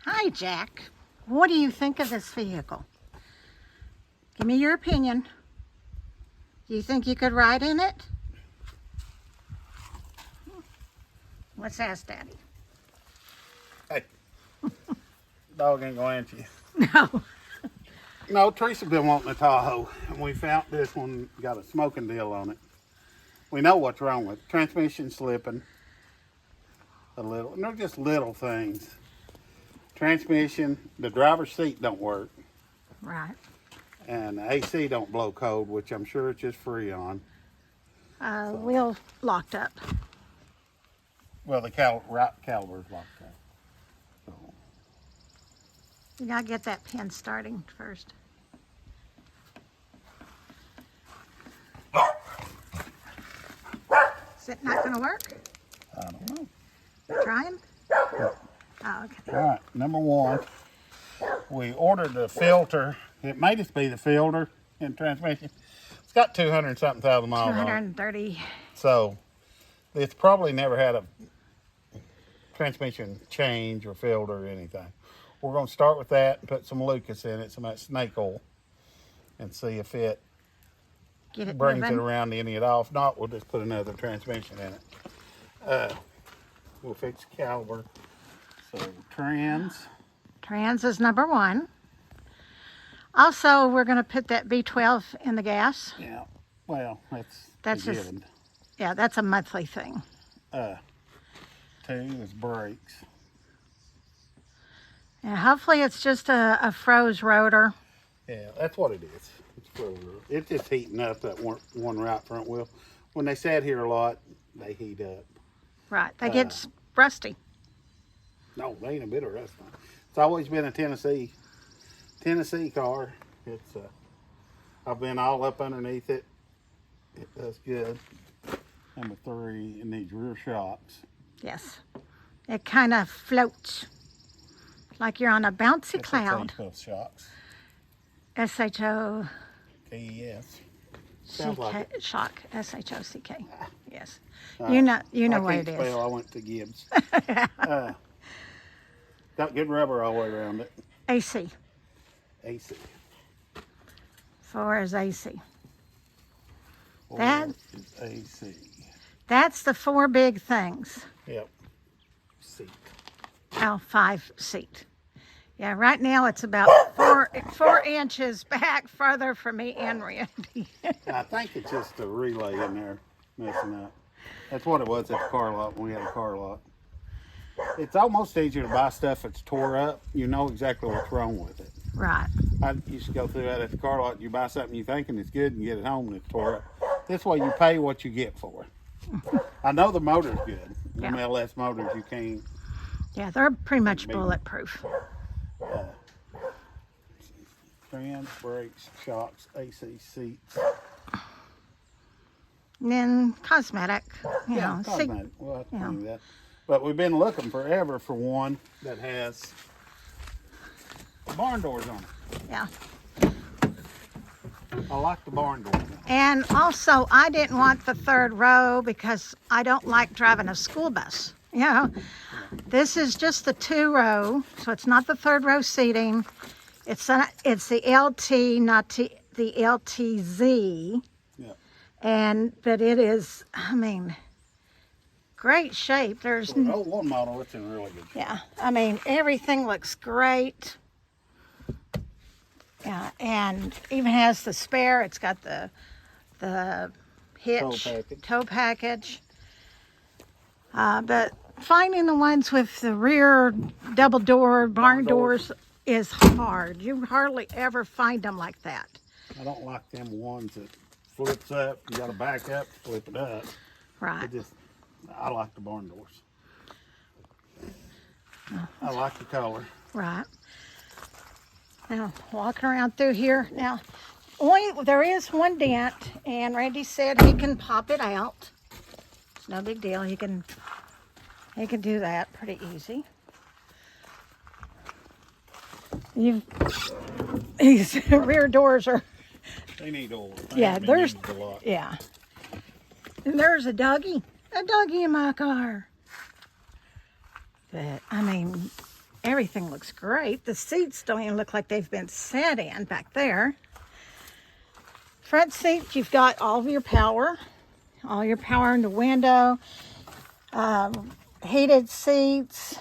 Hi, Jack. What do you think of this vehicle? Give me your opinion. Do you think you could ride in it? Let's ask Daddy. Hey, dog ain't gonna answer you. No. No, Teresa been wanting a Tahoe, and we found this one got a smoking deal on it. We know what's wrong with it. Transmission slipping a little. And they're just little things. Transmission, the driver's seat don't work, Right. and the AC don't blow cold, which I'm sure it's just Freon. Wheel locked up. Well, the right caliber's locked up. So, You gotta get that pin starting first. Is it not gonna work? I don't know. Trying? Oh, okay. All right, number one, we ordered the filter. It may just be the filter in the transmission. It's got 200 something thousand miles on it. 230. So it's probably never had a transmission change or filter or anything. We're going to start with that and put some Lucas in it, some of that snake oil, and see if it Get it brings moving. it around any at all. If not, we'll just put another transmission in it. We'll fix the caliber. So Trans is number one. Also, we're going to put that B12 in the gas. yeah, well, That's a just- given. Yeah, that's a monthly thing. 2 is brakes. And hopefully it's just a froze rotor. Yeah, that's what it is. It's frozen. It's just heating up that one right front wheel. When they sat here a lot, they heat up. Right, they get rusty. No, they ain't a bit of rust on it. It's always been a Tennessee car. It's I've been all up underneath it. It does good. Number 3, it needs rear shocks. Yes. It kind of floats like you're on a bouncy That's how you cloud. spell shocks. S-H-O-C-K, K-E-S. Sounds like it. shock, S-H-O-C-K. Yes. Uh, You know I what can't it spell. is. I went to Gibbs. Got good rubber all the way around it. AC. AC. 4 is AC. Four That- is AC. That's the 4 big things. Yep. Seat. Oh, 5 seat. Yeah, right now it's about 4 inches back further from me and Randy. I think it's just a relay in there messing up. That's what it was at the car lot when we had a car lot. It's almost easier to buy stuff that's tore up. You know exactly what's wrong with it. Right. I used to go through that at the car lot. You buy something you thinking it's good and you get it home and it's tore up. This way you pay what you get for it. I know the motor's good. Yeah. MLS motors, you can't. Yeah, they're pretty much Maybe. bulletproof. Trans, brakes, shocks, AC seats. And then cosmetic, you know, cosmetic. We'll have to yeah. do that. But we've been looking forever for one that has barn doors on it. yeah. I like the barn doors on it. And also, I didn't want the 3rd row because I don't like driving a school bus. You know, this is just the 2 row, so it's not the 3rd row seating. It's the LT, not the LTZ. Yeah. But it is, I mean, great shape. There's, For an old one model, it's in really good shape. yeah, I mean, everything looks great. Yeah, and even has the spare. It's got the hitch, tow package. But finding the ones with the rear double door barn doors is hard. You hardly ever find them like that. I don't like them ones that flips up. You got to back up, flip it up. Right. I like the barn doors. I like the color. Right. Now, walking around through here. Now, there is one dent, and Randy said he can pop it out. It's no big deal. He can do that pretty easy. These rear doors are, They need oil. yeah, there's, a lot. yeah. And there's a doggy in my car. But, I mean, everything looks great. The seats don't even look like they've been sat in back there. Front seat, you've got all of your power in the window, heated seats.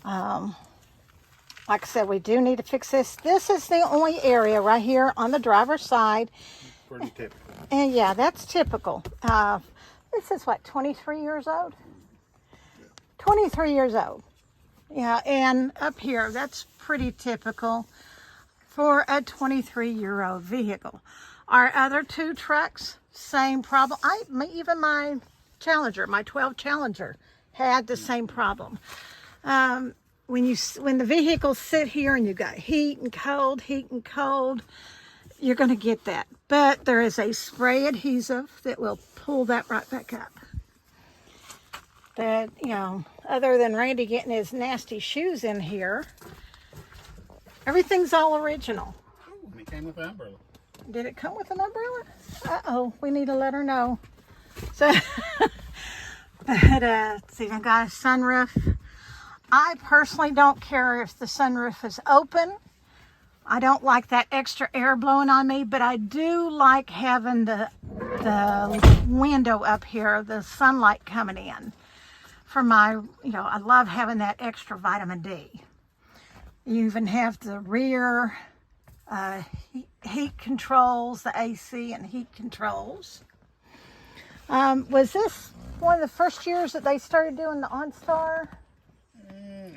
Like I said, we do need to fix this. This is the only area right here on the driver's side. Pretty typical. And yeah, that's typical. This is what, 23 years old? 23 years old. Yeah, and up here, that's pretty typical for a 23-year-old vehicle. Our other two trucks, same problem. Even my Challenger, my 12 Challenger, had the same problem. When the vehicles sit here and you got heat and cold, you're going to get that. But there is a spray adhesive that will pull that right back up. But, you know, other than Randy getting his nasty shoes in here, everything's all original. And it came with an umbrella. Did it come with an umbrella? Uh-oh, we need to let her know. So, but it's even got a sunroof. I personally don't care if the sunroof is open. I don't like that extra air blowing on me, but I do like having the window up here, the sunlight coming in. For my, I love having that extra vitamin D. You even have the rear heat controls, the AC and heat controls. Was this one of the first years that they started doing the OnStar?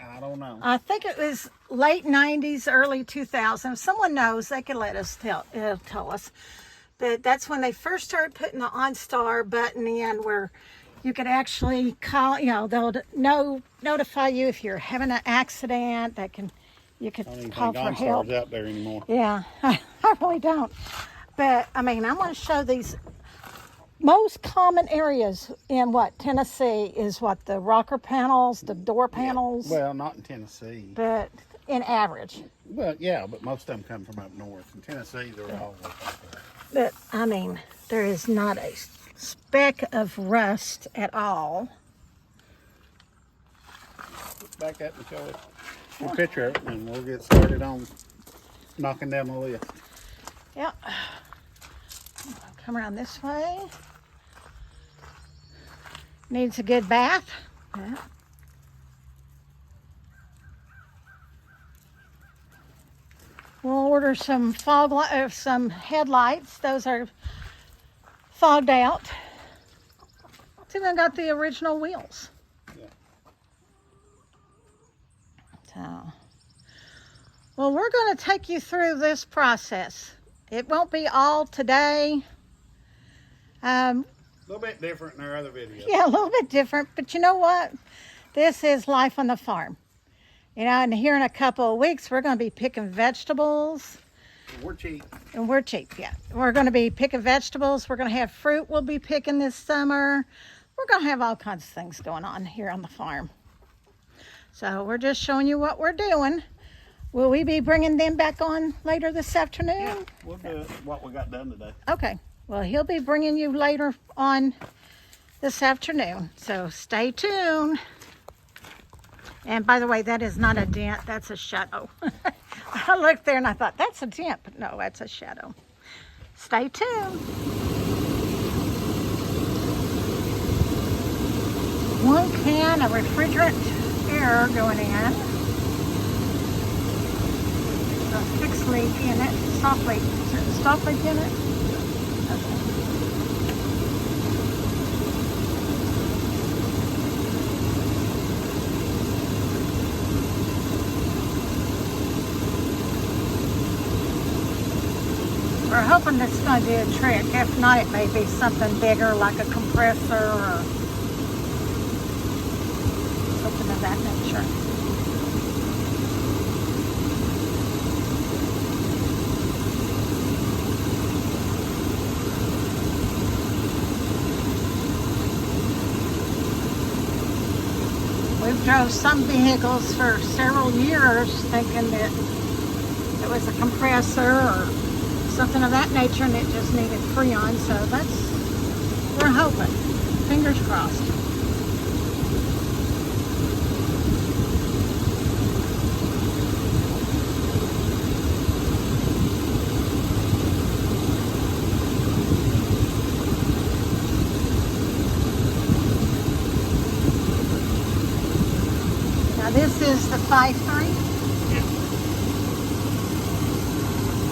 I don't know. I think it was late 90s, early 2000s. If someone knows, they can let us tell us. But that's when they first started putting the OnStar button in, where you could actually call, they'll notify you if you're having an accident. You could call for help. OnStar's out there anymore. Yeah, I really don't. But, I mean, I want to show these most common areas in Tennessee is the rocker panels, the door panels. Yeah. Well, not in Tennessee. But in average. But most of them come from up north. In Tennessee, they're all like that. But, I mean, there is not a speck of rust at all. Look back at it and show it. A picture of it, and we'll get started on knocking down the list. Yep. Come around this way. Needs a good bath. Yeah. We'll order some some headlights. Those are fogged out. It's even got the original wheels. Yeah. So, well, we're going to take you through this process. It won't be all today. A little bit different than our other videos. Yeah, a little bit different, but you know what? This is life on the farm. And here in a couple of weeks, we're going to be picking vegetables. We're cheap. And we're cheap, yeah. We're going to be picking vegetables. We're going to have fruit we'll be picking this summer. We're going to have all kinds of things going on here on the farm. So we're just showing you what we're doing. Will we be bringing them back on later this afternoon? Yeah, we'll do what we got done today. Okay. Well, he'll be bringing you later on this afternoon. So stay tuned. And by the way, that is not a dent. That's a shadow. I looked there and I thought, that's a dent. But no, that's a shadow. Stay tuned. One can of refrigerant air going in. A fixed leak in it. Soft leak. Is there a soft leak in it? Okay. We're hoping this is going to do a trick. If not, it may be something bigger like a compressor or something of that nature. We've drove some vehicles for several years thinking that it was a compressor or something of that nature, and it just needed Freon. So we're hoping. Fingers crossed. is the 5.3,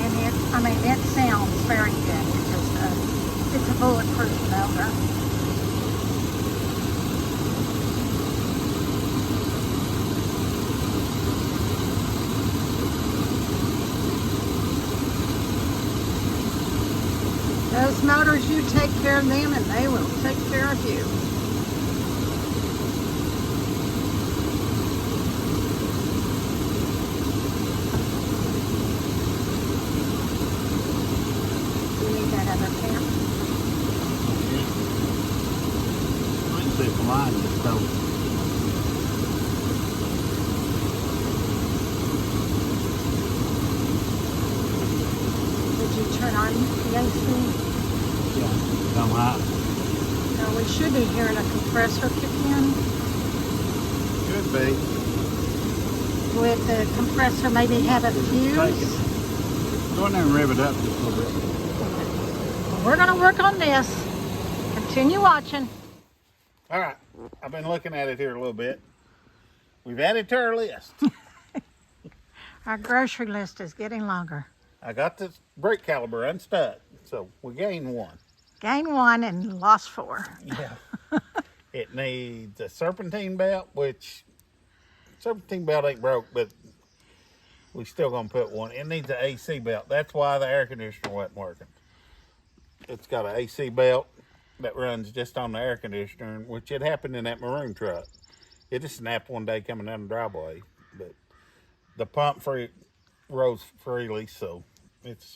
and it sounds very good. It's a bulletproof motor. Those motors, you take care of them and they will take care of you. Do you need that other pan? I can see if the line just goes. Did you turn on the AC? Yeah, come hot. No, we should be hearing a compressor kick in. Could be. Would the compressor maybe have a fuse? Go in there and rev it up just a little bit. We're going to work on this. Continue watching. All right, I've been looking at it here a little bit. We've added to our list. Our grocery list is getting longer. I got this brake caliper unstuck, so we gained one. Gained 1 and lost 4. Yeah. It needs a serpentine belt, which serpentine belt ain't broke, but we still gonna put one. It needs an AC belt. That's why the air conditioner wasn't working. It's got an AC belt that runs just on the air conditioner, which had happened in that maroon truck. It just snapped one day coming down the driveway, but the pump rose freely, so it's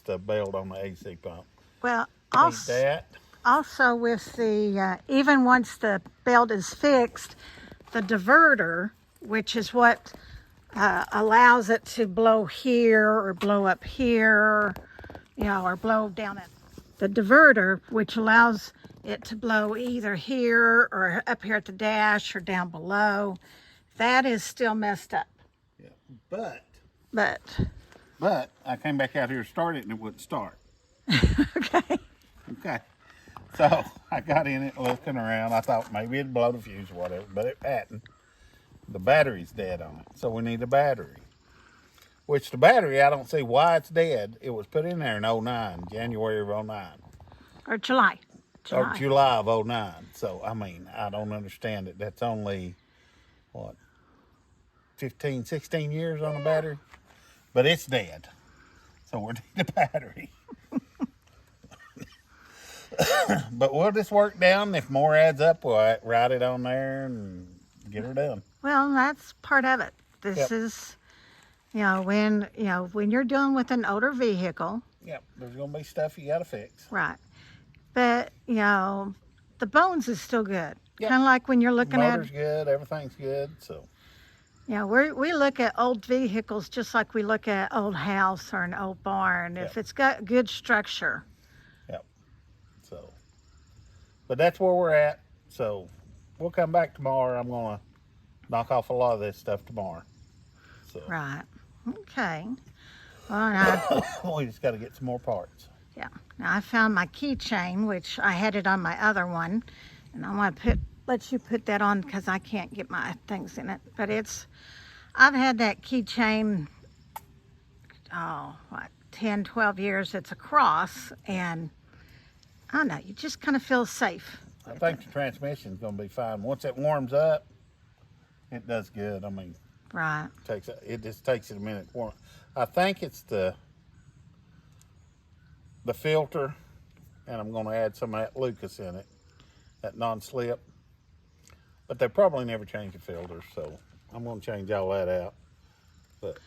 the belt on the AC pump. Well, Need also, that. also with the, even once the belt is fixed, the diverter, which is what allows it to blow here or blow up here, or blow down it. The diverter, which allows it to blow either here or up here at the dash or down below, that is still messed up. Yeah. But I came back out here to start it and it wouldn't start. Okay. Okay. So I got in it looking around. I thought maybe it'd blow the fuse or whatever, but it hadn't. The battery's dead on it. So we need a battery. Which the battery, I don't see why it's dead. It was put in there in 09, January of 09. Or July. Or July of 09. So, I mean, I don't understand it. That's only, 15, 16 years on the battery? But it's dead. So we need a battery. But we'll just work down. If more adds up, we'll write it on there and get her done. Well, that's part of it. This Yep. is, when you're dealing with an older vehicle, Yep, there's going to be stuff you got to fix. right? But the bones is still good. Yep. Kind of like when you're looking Motor's good, everything's good, so. we look at old vehicles just like we look at old house or an old barn. Yep. If it's got good structure. Yep. So, but that's where we're at. So, we'll come back tomorrow. I'm going to knock off a lot of this stuff tomorrow. So, Right. Okay. Well, now, we just got to get some more parts. yeah. Now I found my keychain, which I had it on my other one, and I want to let you put that on because I can't get my things in it. But I've had that keychain, 10, 12 years. It's a cross, and I don't know, you just kind of feel safe. I think the transmission's going to be fine. Once it warms up, it does good. I mean, Right. it just takes it a minute to warm. I think it's the filter, and I'm going to add some of that Lucas in it, that non-slip. But they probably never change the filters, so I'm going to change all that out. But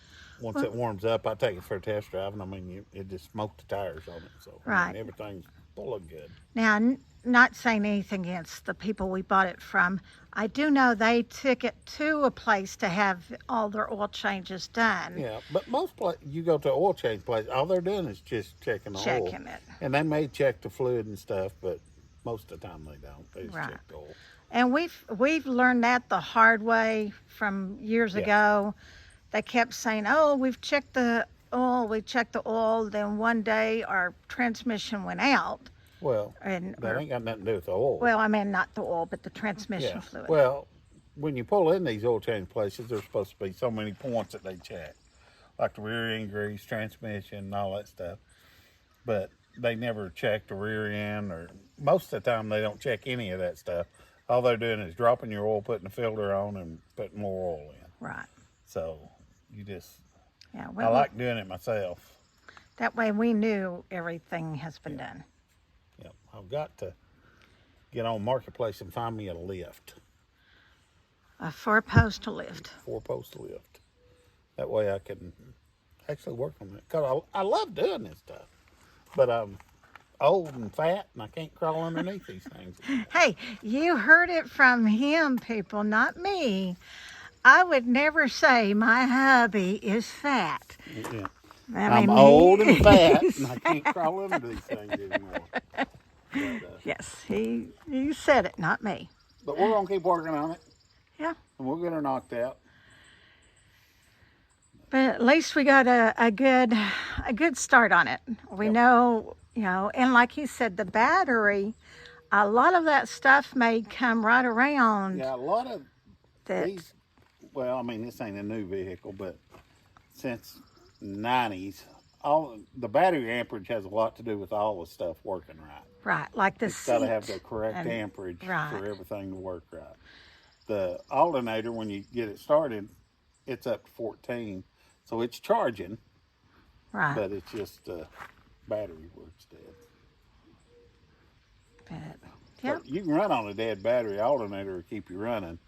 once it warms up, I take it for a test drive, and I mean, it just smoked the tires on it. So I Right. mean, everything's full of good. Now, not saying anything against the people we bought it from, I do know they took it to a place to have all their oil changes done. Yeah, but most you go to an oil change place, all they're doing is just checking the oil. Checking it. And they may check the fluid and stuff, but most of the time they don't. They just Right. check the oil. And we've learned that the hard way from years ago. They kept saying, "Oh, we've checked the oil, Then one day our transmission went out, Well, and that ain't got nothing to do with the oil. well, I mean not the oil, but the transmission fluid. Well, when you pull in these oil change places, there's supposed to be so many points that they check, like the rear end grease, transmission, and all that stuff. But they never check the rear end, or most of the time they don't check any of that stuff. All they're doing is dropping your oil, putting the filter on, and putting more oil in. Right. So you just, Yeah. I Well, like doing it myself. that way we knew everything has been done. Yep. I've got to get on Marketplace and find me a lift, A 4-post lift. 4-post lift. That way I can actually work on it. Cause I love doing this stuff, but I'm old and fat and I can't crawl underneath these things. Hey, you heard it from him, people, not me. I would never say my hubby is fat. Yeah. I I'm mean, old and fat and I can't crawl under these things anymore. Yes, he said it, not me. But we're gonna keep working on it. Yeah. And we'll get her knocked out. But at least we got a good start on it. We Yep. know, and like he said, the battery, a lot of that stuff may come right around Yeah, a lot of that. these, well, I mean, this ain't a new vehicle, but since 90s, all the battery amperage has a lot to do with all the stuff working right. Right, like the It's got to have seat the correct and- amperage right. for everything to work right. The alternator, when you get it started, it's up to 14, so it's charging, Right. but it's just battery works dead. But, yeah. But you can run on a dead battery. Alternator will keep you running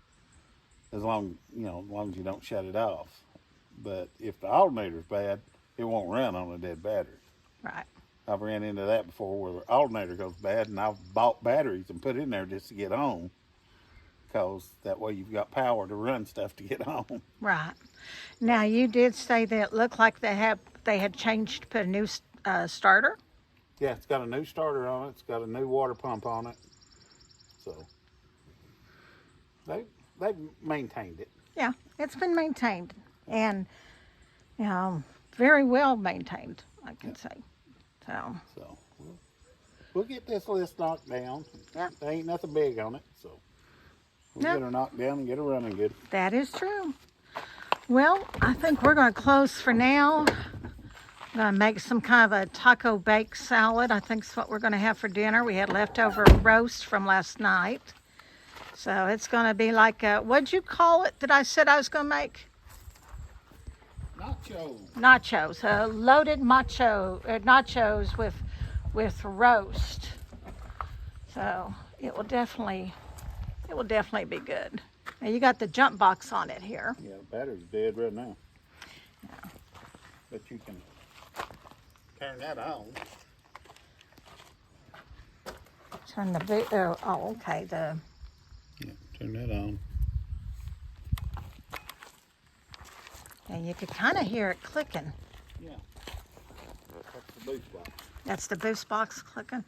as long as you don't shut it off. But if the alternator's bad, it won't run on a dead battery. Right. I've ran into that before where the alternator goes bad, and I've bought batteries and put in there just to get home, because that way you've got power to run stuff to get home. Right. Now you did say that it looked like they had changed to put a new starter. Yeah, it's got a new starter on it. It's got a new water pump on it. So they've maintained it. Yeah, it's been maintained and very well maintained, I can say. So So we'll get this list knocked down. Yeah. There ain't nothing big on it, so we'll No. get her knocked down and get her running good. that is true. Well, I think we're going to close for now. I'm going to make some kind of a taco bake salad. I think it's what we're going to have for dinner. We had leftover roast from last night. So it's going to be like, what'd you call it that I said I was going to make? Nacho. Nachos, loaded nachos with roast. So it will definitely be good. Now you got the jump box on it here. Yeah, the battery's dead right now. Yeah. But you can turn that on. Turn the okay. Yeah, turn that on. And you could kind of hear it clicking. Yeah. That's the boost box. That's the boost box clicking.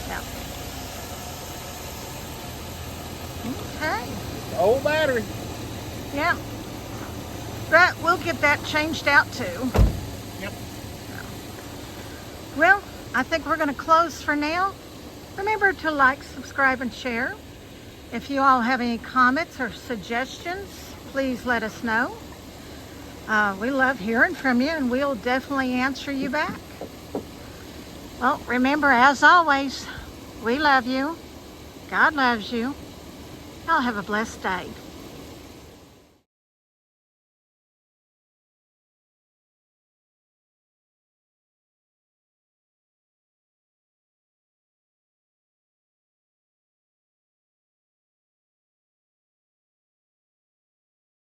Yeah. Okay. The old battery. Yeah. But we'll get that changed out too. Yep. Well, I think we're going to close for now. Remember to like, subscribe, and share. If you all have any comments or suggestions, please let us know. We love hearing from you, and we'll definitely answer you back. Well, remember, as always, we love you. God loves you. Y'all have a blessed day.